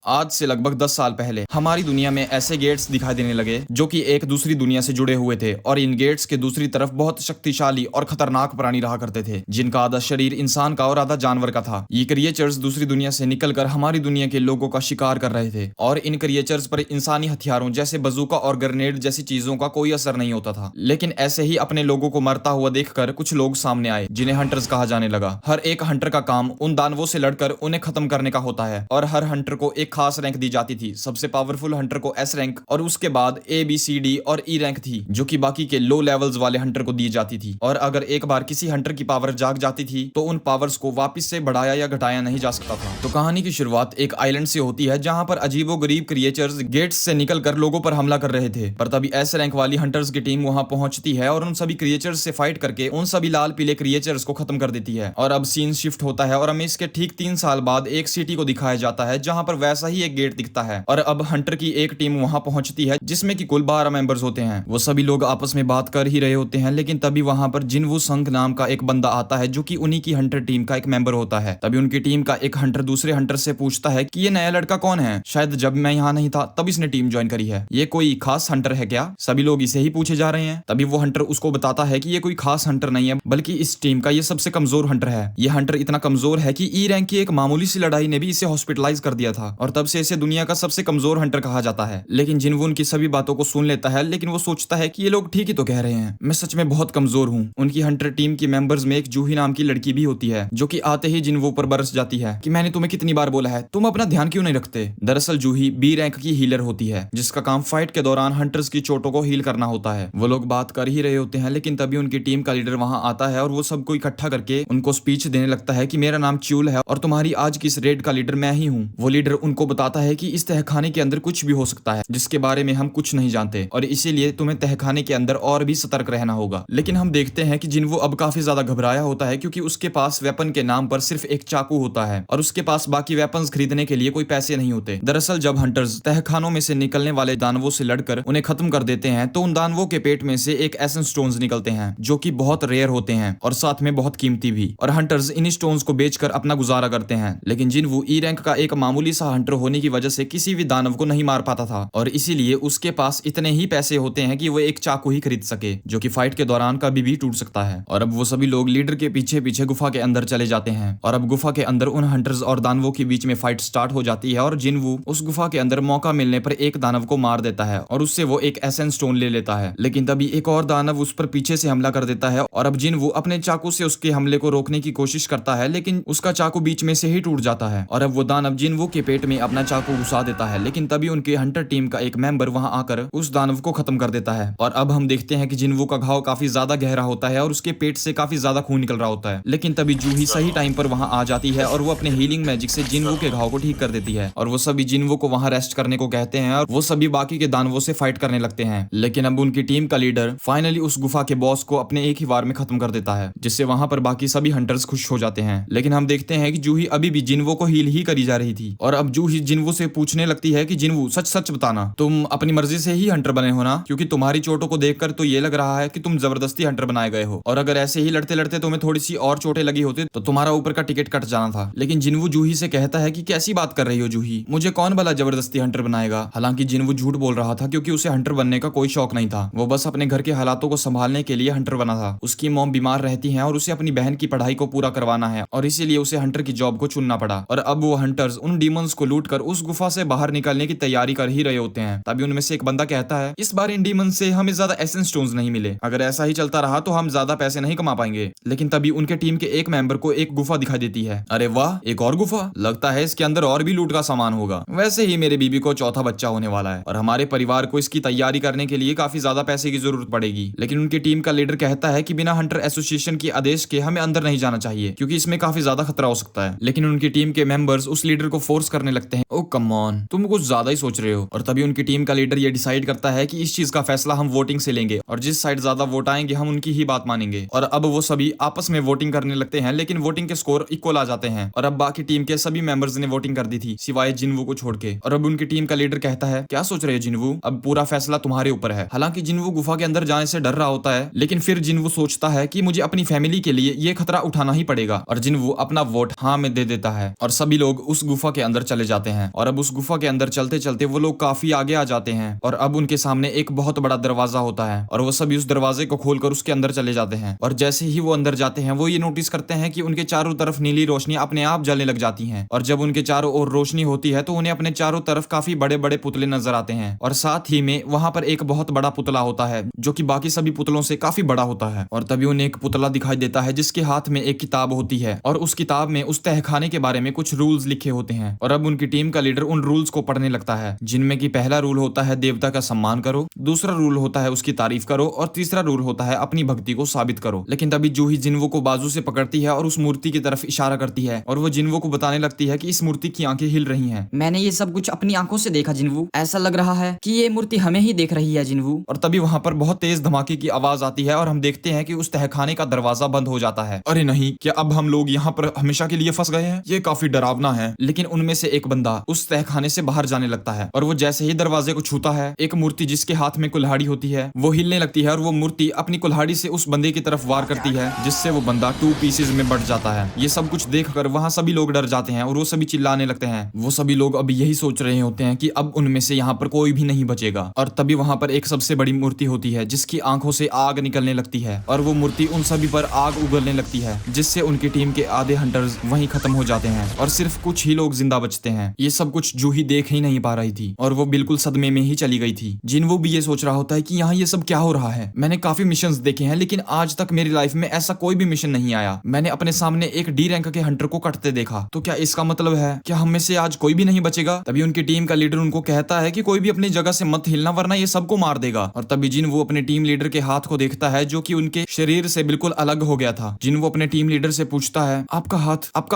आज से लगभग 10 साल पहले हमारी दुनिया में ऐसे गेट्स दिखाई देने लगे जो कि एक दूसरी दुनिया से जुड़े हुए थे और इन गेट्स के दूसरी तरफ बहुत शक्तिशाली और खतरनाक प्राणी रहा करते थे जिनका आधा शरीर इंसान का और आधा जानवर का था। ये क्रिएचर्स दूसरी दुनिया से निकलकर हमारी दुनिया के लोगों का शिकार कर रहे थे और इन क्रिएचर्स पर इंसानी हथियारों जैसे बंदूक और ग्रेनेड जैसी चीजों का कोई असर नहीं होता था। लेकिन ऐसे ही अपने लोगों को मरता हुआ देखकर कुछ लोग सामने आए जिन्हें हंटर्स कहा जाने लगा। हर एक हंटर का काम उन दानवों से लड़कर उन्हें खत्म करने का होता है और हर हंटर को एक खास रैंक दी जाती थी। सबसे पावरफुल हंटर को एस रैंक और उसके बाद ए बी सी डी और ई रैंक थी जो कि बाकी के लो लेवल्स वाले हंटर को दी जाती थी। और अगर एक बार किसी हंटर की पावर जाग जाती थी तो उन पावर्स को वापस से बढ़ाया या घटाया नहीं जा सकता था। तो कहानी की शुरुआत एक आइलैंड से होती है जहां पर अजीबोगरीब क्रिएचर्स गेट्स से निकलकर लोगों पर हमला कर रहे थे। पर तभी एस रैंक वाली हंटर्स की टीम वहां पहुंचती है और उन सभी क्रिएचर्स से फाइट करके उन सभी लाल पीले क्रिएचर्स को खत्म कर देती है। और अब सीन शिफ्ट होता है और हमें इसके ठीक 3 साल बाद एक सिटी को दिखाया जाता है जहां पर वैसा ही एक गेट दिखता है। और अब हंटर की एक टीम वहां पहुंचती है जिसमें कि कुल 12 मेंबर्स होते हैं। वो सभी लोग आपस में बात कर ही रहे होते हैं लेकिन तभी वहां पर जिनवू संग नाम का एक बंदा आता है जो कि उन्हीं की हंटर टीम का एक मेंबर होता है। तभी उनकी टीम का एक हंटर दूसरे हंटर से पूछता है कि ये नया लड़का कौन है, शायद जब मैं यहाँ नहीं था तब इसने टीम ज्वाइन करी है, ये कोई खास हंटर है क्या? सभी लोग इसे ही पूछे जा रहे हैं। तभी वो हंटर उसको बताता है कि ये कोई खास हंटर नहीं है बल्कि इस टीम का ये सबसे कमजोर हंटर है। ये हंटर इतना कमजोर है कि ई रैंक की एक मामूली सी लड़ाई ने भी इसे हॉस्पिटलाइज कर दिया था और तब से इसे दुनिया का सबसे कमजोर हंटर कहा जाता है। लेकिन जिनवू उनकी सभी बातों को सुन लेता है लेकिन वो सोचता है कि ये लोग ठीक ही तो कह रहे हैं, मैं सच में बहुत कमजोर हूँ। उनकी हंटर टीम की मेंबर्स में एक जूही नाम की लड़की भी होती है जो कि आते ही जिनवू पर बरस जाती है कि मैंने तुम्हें कितनी बार बोला है, तुम अपना ध्यान क्यों नहीं रखते। दरअसल जूही बी रैंक की हीलर होती है जिसका काम फाइट के दौरान हंटर्स की चोटों को हील करना होता है। वो लोग बात कर ही रहे होते हैं लेकिन तभी उनकी टीम का लीडर वहां आता है और वो सबको इकट्ठा करके उनको स्पीच देने लगता है कि मेरा नाम च्यूल है और तुम्हारी आज की इस रेड का लीडर मैं ही हूँ। वो लीडर उनको बताता है कि इस तहखाने के अंदर कुछ भी हो सकता है जिसके बारे में हम कुछ नहीं जानते और इसीलिए तुम्हें तहखाने के अंदर और भी सतर्क रहना होगा। लेकिन हम देखते हैं कि जिनवू अब काफी ज्यादा घबराया होता है क्योंकि उसके पास वेपन के नाम पर सिर्फ एक चाकू होता है और उसके पास बाकी वेपन्स खरीदने के लिए कोई पैसे नहीं होते। दरअसल जब हंटर्स तहखानों में से निकलने वाले दानवों से लड़कर उन्हें खत्म कर देते हैं तो उन दानवों के पेट में से एक एसेंस स्टोन्स निकलते हैं जो कि बहुत रेयर होते हैं और साथ में बहुत कीमती भी। और हंटर्स इन स्टोन्स को बेचकर अपना गुजारा करते हैं। लेकिन जिनवू ई रैंक का एक मामूली सा हंटर होने की वजह से किसी भी दानव को नहीं मार पाता था और इसीलिए उसके पास इतने ही पैसे होते हैं कि वो एक चाकू ही खरीद सके जो कि फाइट के दौरान कभी भी टूट सकता है। और अब वो सभी लोग लीडर के पीछे पीछे गुफा के अंदर चले जाते हैं और अब गुफा के अंदर उन हंटर्स और दानवों के बीच में फाइट स्टार्ट हो जाती है और जिनवू उस गुफा के अंदर मौका मिलने पर एक दानव को मार देता है और उससे वो एक एसेंस स्टोन ले लेता है। लेकिन तभी एक और दानव उस पर पीछे से हमला कर देता है और अब जिनवू अपने चाकू से उसके हमले को रोकने की कोशिश करता है लेकिन उसका चाकू बीच में से ही टूट जाता है और अब वो दानव जिनवू के पेट में अपना चाकू घुसा देता है। लेकिन तभी उनके हंटर टीम का एक मेंबर वहां आकर उस दानव को खत्म कर देता है और अब हम देखते हैं कि जिनवू का घाव काफी ज्यादा गहरा होता है और उसके पेट से काफी ज्यादा खून निकल रहा होता है। लेकिन तभी जूही सही टाइम पर वहां आ जाती है और वो अपने हीलिंग मैजिक से जिनवू के घाव को ठीक कर देती है और वो सभी जिनवू को वहां रेस्ट करने को कहते हैं और वो सभी बाकी के दानवों से फाइट करने लगते हैं। लेकिन अब उनकी टीम का लीडर फाइनली उस गुफा के बॉस को अपने एक ही वार में खत्म कर देता है जिससे वहां पर बाकी सभी हंटर्स खुश हो जाते हैं। लेकिन हम देखते हैं कि जूही अभी भी जिनवू को हील ही करी जा रही थी और अब जूही जिनवू से पूछने लगती है कि जिनवू सच सच बताना, तुम अपनी मर्जी से ही हंटर बने हो ना, क्योंकि तुम्हारी चोटों को देखकर तो ये लग रहा है कि तुम जबरदस्ती हंटर बनाए गए हो और अगर ऐसे ही लड़ते लड़ते तुम्हें थोड़ी सी और चोटें लगी होती तो तुम्हारा ऊपर का टिकट कट जाना था। लेकिन जिनवू जूही से कहता है कि कैसी बात कर रही हो जूही, मुझे कौन भला जबरदस्ती हंटर बनाएगा। हालांकि जिनवू झूठ बोल रहा था क्योंकि उसे हंटर बनने का कोई शौक नहीं था, वो बस अपने घर के हालातों को संभालने के लिए हंटर बना था। उसकी मॉम बीमार रहती है और उसे अपनी बहन की पढ़ाई को पूरा करवाना है और इसीलिए उसे हंटर की जॉब को चुनना पड़ा। और अब वो हंटर्स उन डीमंस को लूट कर उस गुफा से बाहर निकलने की तैयारी कर ही रहे होते हैं। तभी उनमें से एक बंदा कहता है इस बार इन डीमंस से हमें ज्यादा एसेंस स्टोन्स नहीं मिले, अगर ऐसा ही चलता रहा तो हम ज्यादा पैसे नहीं कमा पाएंगे। लेकिन तभी उनके टीम के एक मेंबर को एक गुफा दिखाई देती है। अरे वाह, एक और गुफा, लगता है इसके अंदर और भी लूट का सामान होगा। वैसे ही मेरे बीबी को चौथा बच्चा होने वाला है और हमारे परिवार को इसकी तैयारी करने के लिए काफी ज्यादा पैसे की जरूरत पड़ेगी। लेकिन उनकी टीम का लीडर कहता है कि बिना हंटर एसोसिएशन के आदेश के हमें अंदर नहीं जाना चाहिए क्योंकि इसमें काफी ज्यादा खतरा हो सकता है। लेकिन उनकी टीम के मेंबर्स उस लीडर को फोर्स करने लगते हैं, ओ कम ऑन, तुम कुछ ज्यादा ही सोच रहे हो। और तभी उनकी टीम का लीडर ये डिसाइड करता है कि इस चीज का फैसला हम वोटिंग से लेंगे और जिस साइड ज्यादा वोट आएंगे हम उनकी ही बात मानेंगे। और अब वो सभी आपस में वोटिंग करने लगते हैं लेकिन वोटिंग के स्कोर इक्वल आ जाते हैं और अब बाकी टीम के सभी मेंबर्स ने वोटिंग कर दी थी सिवाय जिनवू को छोड़ के। और अब उनकी टीम का लीडर कहता है क्या सोच रहे हो जिनवू, अब पूरा फैसला तुम्हारे ऊपर है। हालांकि जिनवू गुफा के अंदर जाने से डर रहा होता है लेकिन फिर जिनवू सोचता है कि मुझे अपनी फैमिली के लिए ये खतरा उठाना ही पड़ेगा और जिनवू अपना वोट हाँ में दे देता है और सभी लोग उस गुफा के अंदर चले जाते हैं। जाते हैं और अब उस गुफा के अंदर चलते चलते वो लोग काफी आगे आ जाते हैं और अब उनके सामने एक बहुत बड़ा दरवाजा होता है और वो सभी उस दरवाजे को खोलकर उसके अंदर चले जाते हैं। और जैसे ही वो अंदर जाते हैं वो ये नोटिस करते हैं कि उनके चारों तरफ नीली रोशनी अपने आप जलने लग जाती है और जब उनके चारों ओर रोशनी होती है तो उन्हें अपने चारों तरफ काफी बड़े बड़े पुतले नजर आते हैं और साथ ही में वहां पर एक बहुत बड़ा पुतला होता है जो कि बाकी सभी पुतलों से काफी बड़ा होता है। और तभी उन्हें एक पुतला दिखाई देता है जिसके हाथ में एक किताब होती है और उस किताब में उस तहखाने के बारे में कुछ रूल्स लिखे होते हैं और अब उनकी टीम का लीडर उन रूल्स को पढ़ने लगता है जिनमें कि पहला रूल होता है देवता का सम्मान करो, दूसरा रूल होता है उसकी तारीफ करो और तीसरा रूल होता है अपनी भक्ति को साबित करो। लेकिन तभी जूही जिन्वो को बाजू से पकड़ती है और उस मूर्ति की तरफ इशारा करती है और वो जिन्वो को बताने लगती है कि इस मूर्ति की आंखें हिल रही हैं। मैंने ये सब कुछ अपनी आंखों से देखा जिन्वू, ऐसा लग रहा है कि ये मूर्ति हमें ही देख रही है जिन्वू। और तभी वहां पर बहुत तेज धमाके की आवाज आती है और हम देखते हैं कि उस तहखाने का दरवाजा बंद हो जाता है। अरे नहीं, क्या अब हम लोग यहाँ पर हमेशा के लिए फंस गए हैं? ये काफी डरावना है। लेकिन उनमें से एक बंदा उस तहखाने से बाहर जाने लगता है और वो जैसे ही दरवाजे को छूता है एक मूर्ति जिसके हाथ में कुल्हाड़ी होती है वो हिलने लगती है और वो मूर्ति अपनी कुल्हाड़ी से उस बंदे की तरफ वार करती है जिससे वो बंदा 2 पीसेज में बट जाता है। ये सब कुछ देखकर वहाँ सभी लोग डर जाते हैं और वो सभी चिल्लाने लगते हैं। वो सभी लोग अब यही सोच रहे होते हैं कि अब उनमें से यहाँ पर कोई भी नहीं बचेगा। और तभी वहाँ पर एक सबसे बड़ी मूर्ति होती है जिसकी आंखों से आग निकलने लगती है और वो मूर्ति उन सभी पर आग उगलने लगती है जिससे उनकी टीम के आधे हंटर्स वहीं खत्म हो जाते हैं और सिर्फ कुछ ही लोग जिंदा बचते हैं। ये सब कुछ जूही देख ही नहीं पा रही थी और वो बिल्कुल सदमे में ही चली गई थी। जिन्वो भी ये सोच रहा होता है कि यहाँ ये सब क्या हो रहा है। मैंने काफी मिशंस देखे हैं लेकिन आज तक मेरी लाइफ में ऐसा कोई भी मिशन नहीं आया। मैंने अपने सामने एक डी रैंक के हंटर को कटते देखा, तो क्या इसका मतलब है क्या हम में से आज कोई भी नहीं बचेगा? तभी उनकी टीम का लीडर उनको कहता है कि कोई भी अपनी जगह से मत हिलना वरना ये सबको मार देगा। और तभी जिन्वो अपने टीम लीडर के हाथ को देखता है जो कि उनके शरीर से बिल्कुल अलग हो गया था। जिन्वो अपने टीम लीडर से पूछता है आपका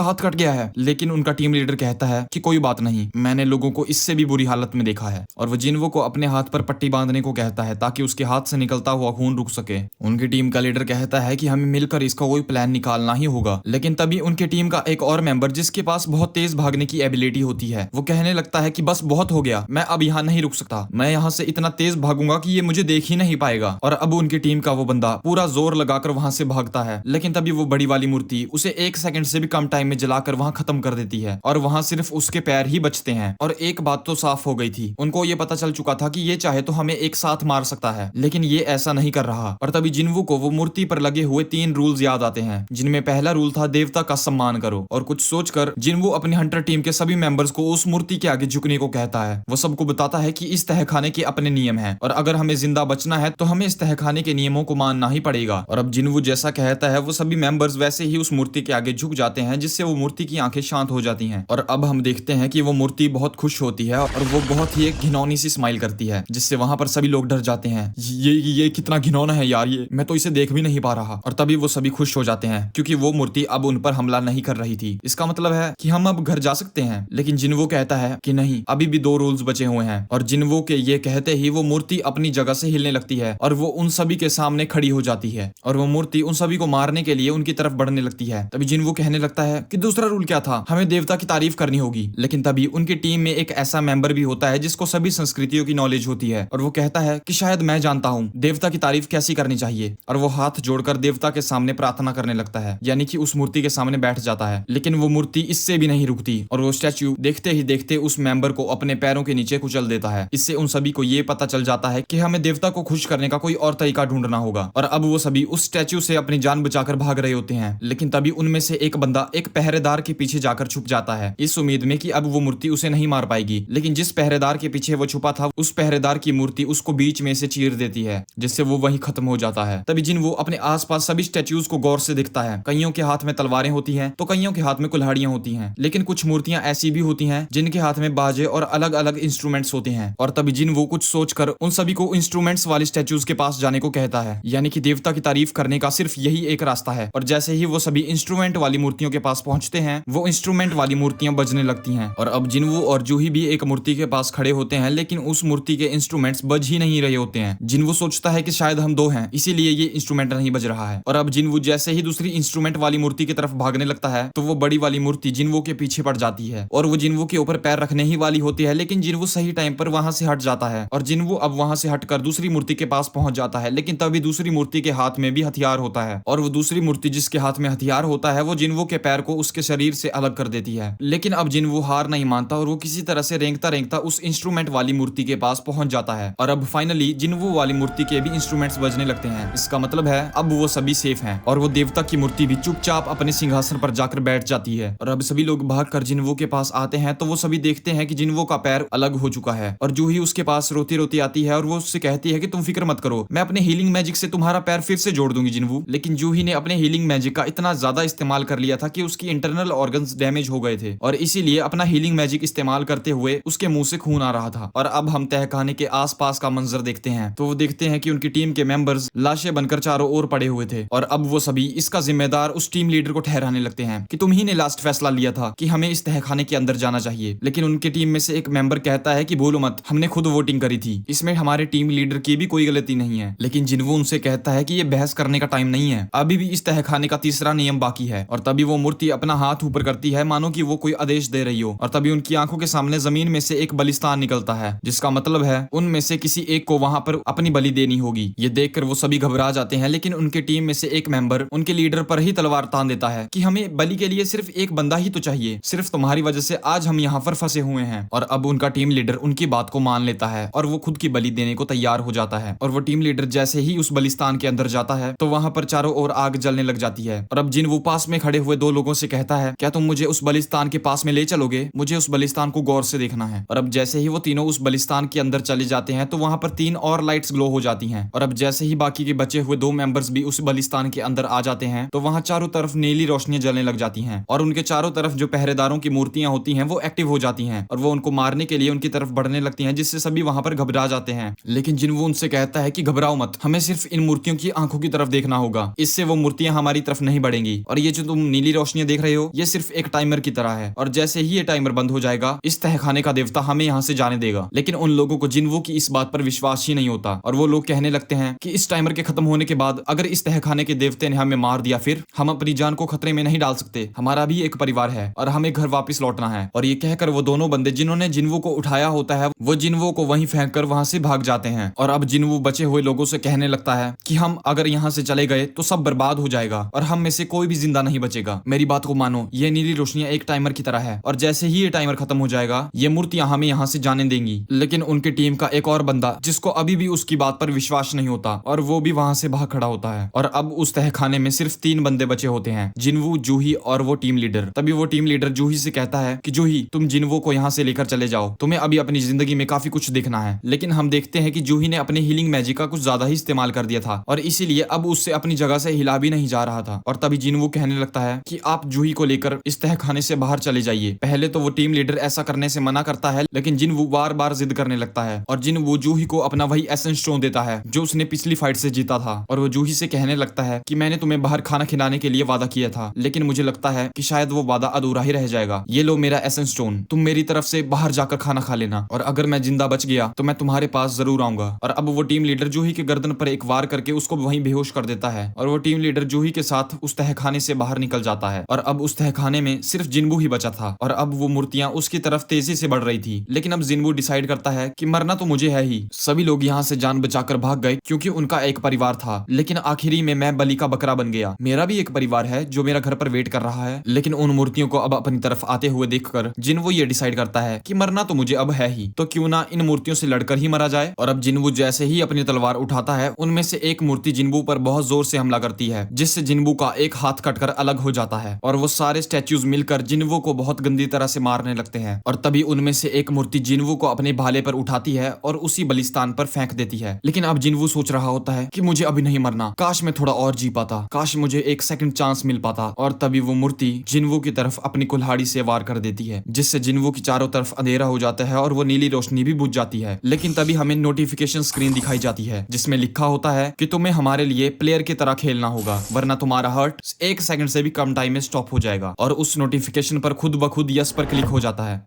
हाथ कट गया है, लेकिन उनका टीम लीडर कहता है कि कोई बात नहीं, मैंने लोगों को इससे भी बुरी हालत में देखा है। और वो जिन्वो को अपने हाथ पर पट्टी बांधने को कहता है ताकि उसके हाथ से निकलता हुआ खून रुक सके। उनकी टीम का लीडर कहता है कि हमें मिलकर इसका कोई प्लान निकालना ही होगा। लेकिन तभी उनकी टीम का एक और मेंबर जिसके पास बहुत तेज भागने की एबिलिटी होती है वो कहने लगता है कि बस बहुत हो गया, मैं अब यहाँ नहीं रुक सकता, मैं यहाँ से इतना तेज भागूंगा कि ये मुझे देख ही नहीं पाएगा। और अब उनकी टीम का वो बंदा पूरा जोर लगाकर वहां से भागता है लेकिन तभी वो बड़ी वाली मूर्ति उसे 1 सेकंड से भी कम टाइम में जलाकर वहां खत्म कर देती है और वहां सिर्फ उसके पैर ही बचते हैं। और एक बात तो साफ हो गई थी, उनको ये पता चल चुका था कि ये चाहे तो हमें एक साथ मार सकता है लेकिन ये ऐसा नहीं कर रहा। और तभी जिन्वो को वो मूर्ति पर लगे हुए 3 रूल्स याद आते हैं जिनमें पहला रूल था देवता का सम्मान करो। और कुछ सोचकर जिन्वो अपनी हंटर टीम के सभी मेंबर्स को उस मूर्ति के आगे झुकने को कहता है। वो सबको बताता है कि इस तहखाने के अपने नियम हैं और अगर हमें जिंदा बचना है तो हमें इस तहखाने के नियमों को मानना ही पड़ेगा। और अब जिन्वो जैसा कहता है वो सभी मेंबर्स वैसे ही उस मूर्ति के आगे झुक जाते हैं जिससे वो मूर्ति की आंखें शांत हो जाती हैं। और अब हम देखते हैं कि वो मूर्ति बहुत खुश होती है और वो बहुत ही एक घिनौनी सी स्माइल करती है जिससे वहां पर सभी लोग डर जाते हैं। ये कितना घिनौना है यार, ये मैं तो इसे देख भी नहीं पा रहा। और तभी वो सभी खुश हो जाते हैं क्योंकि वो मूर्ति अब उन पर हमला नहीं कर रही थी। इसका मतलब है कि हम अब घर जा सकते हैं। लेकिन जिन्वो कहता है कि नहीं, अभी भी 2 रूल्स बचे हुए हैं। और जिन्वो के ये कहते ही वो मूर्ति अपनी जगह से हिलने लगती है और वो उन सभी के सामने खड़ी हो जाती है और वो मूर्ति उन सभी को मारने के लिए उनकी तरफ बढ़ने लगती है। तभी जिन्वो कहने लगता है कि दूसरा रूल क्या था, हमें देवता की तारीफ करनी होगी। लेकिन तभी उनकी टीम में एक ऐसा मेंबर भी होता है जिसको सभी संस्कृतियों की नॉलेज होती है और वो कहता है कि शायद मैं जानता हूँ देवता की तारीफ कैसी करनी चाहिए। और वो हाथ जोड़कर देवता के सामने प्रार्थना करने लगता है, यानी कि उस मूर्ति के सामने बैठ जाता है। लेकिन वो मूर्ति इससे भी नहीं रुकती और वो स्टैच्यू देखते ही देखते उस मेंबर को अपने पैरों के नीचे कुचल देता है। इससे उन सभी को ये पता चल जाता है कि हमें देवता को खुश करने का कोई और तरीका ढूंढना होगा। और अब वो सभी उस स्टैच्यू से अपनी जान बचाकर भाग रहे होते हैं। लेकिन तभी उनमें से एक बंदा एक पहरेदार के पीछे जाकर छुप जाता है इस उम्मीद में कि अब वो मूर्ति उसे नहीं मार पाएगी। लेकिन जिस पहरेदार के पीछे वो छुपा था उस पहरेदार की मूर्ति उसको बीच में से चीर देती है जिससे वो वहीं खत्म हो जाता है। तभी जिन्वो अपने आसपास सभी स्टैच्यूज को गौर से दिखता है। कईयों के हाथ में तलवारें होती हैं तो कईयों के हाथ में कुल्हाड़ियां होती हैं, लेकिन कुछ मूर्तियां ऐसी भी होती हैं जिनके हाथ में बाजे और अलग अलग इंस्ट्रूमेंट्स होते हैं। और तभी जिन्वो कुछ सोचकर उन सभी को इंस्ट्रूमेंट्स वाली स्टैच्यूज के पास जाने को कहता है, यानी कि देवता की तारीफ करने का सिर्फ यही एक रास्ता है। और जैसे ही वो सभी इंस्ट्रूमेंट वाली मूर्तियों के पास पहुंचते हैं वो इंस्ट्रूमेंट वाली मूर्तियां बजने लगती हैं। और अब जिन्वो और जूही भी एक मूर्ति के पास खड़े होते हैं लेकिन उस मूर्ति के इंस्ट्रूमेंट्स बज ही नहीं रहे होते हैं। जिन्वो सोचता है कि शायद हम 2 हैं इसीलिए ये इंस्ट्रूमेंट नहीं बज रहा है। और अब जिन्वो जैसे ही दूसरी इंस्ट्रूमेंट वाली मूर्ति की तरफ भागने लगता है तो वो बड़ी वाली मूर्ति जिन्वो के पीछे पड़ जाती है और वो जिन्वो के ऊपर पैर रखने ही वाली होती है। लेकिन जिन्वो सही टाइम पर वहां से हट जाता है और जिन्वो अब वहां से हटकर दूसरी मूर्ति के पास पहुंच जाता है। लेकिन तभी दूसरी मूर्ति के हाथ में भी हथियार होता है और वो दूसरी मूर्ति जिसके हाथ में हथियार होता है वो जिन्वो के पैर को उसके शरीर से अलग कर देती है। लेकिन अब जिन्वो हार नहीं मानता और वो किसी तरह से रेंगता रेंगता उस इंस्ट्रूमेंट वाली मूर्ति के पास पहुंच जाता है। और अब फाइनली जिन्वू वाली मूर्ति के भी इंस्ट्रूमेंट्स बजने लगते हैं। इसका मतलब है अब वो सभी सेफ हैं और वो देवता की मूर्ति भी चुपचाप अपने सिंहासन पर जाकर बैठ जाती है। और अब सभी लोग भागकर जिन्वू के पास आते हैं तो वो सभी देखते हैं कि जिन्वू का पैर अलग हो चुका है। और जूही उसके पास रोती रोती आती है और वो उससे कहती है कि तुम फिक्र मत करो, मैं अपने हीलिंग मैजिक से तुम्हारा पैर फिर से जोड़ दूंगी जिन्वू। लेकिन जूही ने अपने हीलिंग मैजिक का इतना ज्यादा इस्तेमाल कर लिया था कि उसकी इंटरनल ऑर्गन्स डैमेज हो गए थे और इसीलिए अपना हीलिंग मैजिक इस्तेमाल करते हुए उसके मुंह से खून आ रहा था। और अब हम तहखाने के आसपास का मंजर देखते हैं तो वो देखते हैं कि उनकी टीम के मेंबर्स लाशें बनकर चारों ओर पड़े हुए थे। और अब वो सभी इसका जिम्मेदार उस टीम लीडर को ठहराने लगते हैं कि तुम ही ने लास्ट फैसला लिया था कि हमें इस तहखाने के अंदर जाना चाहिए। लेकिन उनकी टीम में से एक मेंबर कहता है कि बोलो मत, हमने खुद वोटिंग करी थी, इसमें हमारे टीम लीडर की भी कोई गलती नहीं है। लेकिन जिन्वू उनसे कहता है कि ये बहस करने का टाइम नहीं है, अभी भी इस तहखाने का तीसरा नियम बाकी है। और तभी वो मूर्ति अपना हाथ ऊपर करती है मानो कि वो कोई आदेश दे रही हो। और तभी उनकी आंखों के सामने जमीन में से एक बलिस्तान निकलता है, जिसका मतलब है उनमें से किसी एक को वहां पर अपनी बलि देनी होगी। ये देखकर वो सभी घबरा जाते हैं, लेकिन उनके टीम में से एक मेंबर उनके लीडर पर ही तलवार तान देता है कि हमें बलि के लिए सिर्फ एक बंदा ही तो चाहिए, सिर्फ तुम्हारी वजह से आज हम यहाँ पर फंसे हुए हैं। और अब उनका टीम लीडर उनकी बात को मान लेता है और वो खुद की बलि देने को तैयार हो जाता है। और वो टीम लीडर जैसे ही उस बलिस्तान के अंदर जाता है तो वहां पर चारों ओर आग जलने लग जाती है। और अब जिन्वू पास में खड़े हुए दो लोगों से कहता है, क्या तुम मुझे उस बलिस्तान के पास में ले चलोगे? मुझे उस बलिस्तान को गौर से देखना है। और अब जैसे ही वो तीनों उस बलिस्तान के अंदर चले जाते हैं तो वहां पर 3 और लाइट्स ग्लो हो जाती हैं। और अब जैसे ही बाकी के बचे हुए 2 मेंबर्स भी उस बलिस्तान के अंदर आ जाते हैं तो वहां चारों तरफ नीली रोशनियां जलने लग जाती हैं और उनके चारों तरफ जो पहरेदारों की मूर्तियां होती हैं वो एक्टिव हो जाती हैं और वो उनको मारने के लिए उनकी तरफ बढ़ने लगती हैं, जिससे सभी वहां पर घबरा जाते हैं। लेकिन जिन्वू उनसे कहता है कि घबराओ मत, हमें सिर्फ इन मूर्तियों की आंखों की तरफ देखना होगा, इससे वो मूर्तियां हमारी तरफ नहीं बढ़ेंगी। और ये जो तुम नीली रोशनियां देख रहे हो ये सिर्फ एक टाइमर की तरह है और जैसे ही ये टाइमर बंद हो जाएगा इस तहखाने का देवता हमें यहाँ से जाने देगा। लेकिन उन लोगों को जिन्वू की इस बात पर विश्वास ही नहीं होता और वो लोग कहने लगते हैं कि इस टाइमर के खत्म होने के बाद अगर इस तहखाने के देवते ने हमें मार दिया फिर हम अपनी जान को खतरे में नहीं डाल सकते, हमारा भी एक परिवार है और हमें घर वापस लौटना है। और ये कहकर वो दोनों बंदे जिन्होंने जिन्वू को उठाया होता है वो जिन्वू को वहीं फेंक कर वहां से भाग जाते हैं। और अब जिन्वू बचे हुए लोगों से कहने लगता है कि हम अगर यहाँ से चले गए तो सब बर्बाद हो जाएगा और हम में से कोई भी जिंदा नहीं बचेगा, मेरी बात को मानो, ये नीली रोशनियां एक टाइमर की तरह है और जैसे ही ये टाइमर खत्म हो जाएगा ये मूर्तियां हमें यहाँ से जाने देंगी। लेकिन उनकी टीम का एक और बंदा जिसको अभी भी उसकी बात पर विश्वास नहीं होता और वो भी वहां से भाग खड़ा होता है। और अब उस तहखाने में सिर्फ 3 बंदे बचे होते हैं, जिन्वू, जूही और वो टीम लीडर। तभी वो टीम लीडर जूही से कहता है कि जूही तुम जिन्वू को यहाँ से लेकर चले जाओ, तुम्हें अभी अपनी जिंदगी में काफी कुछ देखना है। लेकिन हम देखते हैं कि जूही ने अपने हीलिंग मैजिक का कुछ ज्यादा ही इस्तेमाल कर दिया था और इसीलिए अब उससे अपनी जगह से हिला भी नहीं जा रहा था। और तभी जिन्वू कहने लगता है कि आप जूही को लेकर इस तहखाने से बाहर चले जाइए। पहले तो वो टीम लीडर ऐसा करने से मना करता है लेकिन जिन्वू बार बार जिद करने लगता है और जिन्वू जूही को अपना वही एसेंस स्टोन देता है जो उसने पिछली फाइट से जीता था। और वो जूही से कहने लगता है कि मैंने तुम्हें बाहर खाना खिलाने के लिए वादा किया था लेकिन मुझे लगता है कि शायद वो वादा अधूरा ही रह जाएगा, ये लो मेरा एसेंस स्टोन, तुम मेरी तरफ से बाहर जाकर खाना खा लेना और अगर मैं जिंदा बच गया तो मैं तुम्हारे पास जरूर आऊंगा। और अब वो टीम लीडर जूही के गर्दन पर एक वार करके उसको वहीं बेहोश कर देता है और वो टीम लीडर जूही के साथ उस तहखाने से बाहर निकल जाता है। और अब उस तहखाने में सिर्फ जिन्वू ही बचा था और अब वो मूर्तियां उसकी तरफ तेजी से बढ़ रही थी। लेकिन अब जिन्वू डिसाइड करता है कि मरना तो मुझे है ही। सभी लोग यहाँ से जान बचाकर भाग गए क्योंकि उनका एक परिवार था, लेकिन आखिरी में मैं बलि का बकरा बन गया। मेरा भी एक परिवार है जो मेरा घर पर वेट कर रहा है। लेकिन उन मूर्तियों को अब अपनी तरफ आते हुए देखकर जिन्वू ये डिसाइड करता है कि मरना तो मुझे अब है ही, तो क्यों ना इन मूर्तियों से लड़कर ही मरा जाए। और अब जिन्वू जैसे ही अपनी तलवार उठाता है उनमें से एक मूर्ति जिन्वू पर बहुत जोर से हमला करती है जिससे जिन्वू का एक हाथ कटकर अलग हो जाता है और वो सारे स्टैच्यूज मिलकर जिन्वू को बहुत गंदी तरह से मारने लगते हैं। और तभी उनमें से एक मूर्ति जिन्वू को अपने भाले पर उठाती है और उसी बलिस्तान पर फेंक देती है। लेकिन अब जिन्वू सोच रहा होता है कि मुझे अभी नहीं मरना, काश मैं थोड़ा और जी पाता, काश मुझे एक सेकंड चांस मिल पाता। और तभी वो मूर्ति जिन्वू की तरफ अपनी कुल्हाड़ी से वार कर देती है जिससे जिन्वू की चारों तरफ अंधेरा हो जाता है और वो नीली रोशनी भी बुझ जाती है। लेकिन तभी हमें नोटिफिकेशन स्क्रीन दिखाई जाती है जिसमें लिखा होता है कि तुम्हें हमारे लिए प्लेयर की तरह खेलना होगा वरना तुम्हारा हार्ट 1 सेकंड से भी कम टाइम में स्टॉप हो जाएगा। और उस नोटिफिकेशन पर खुद ब खुद यस पर क्लिक हो जाता है।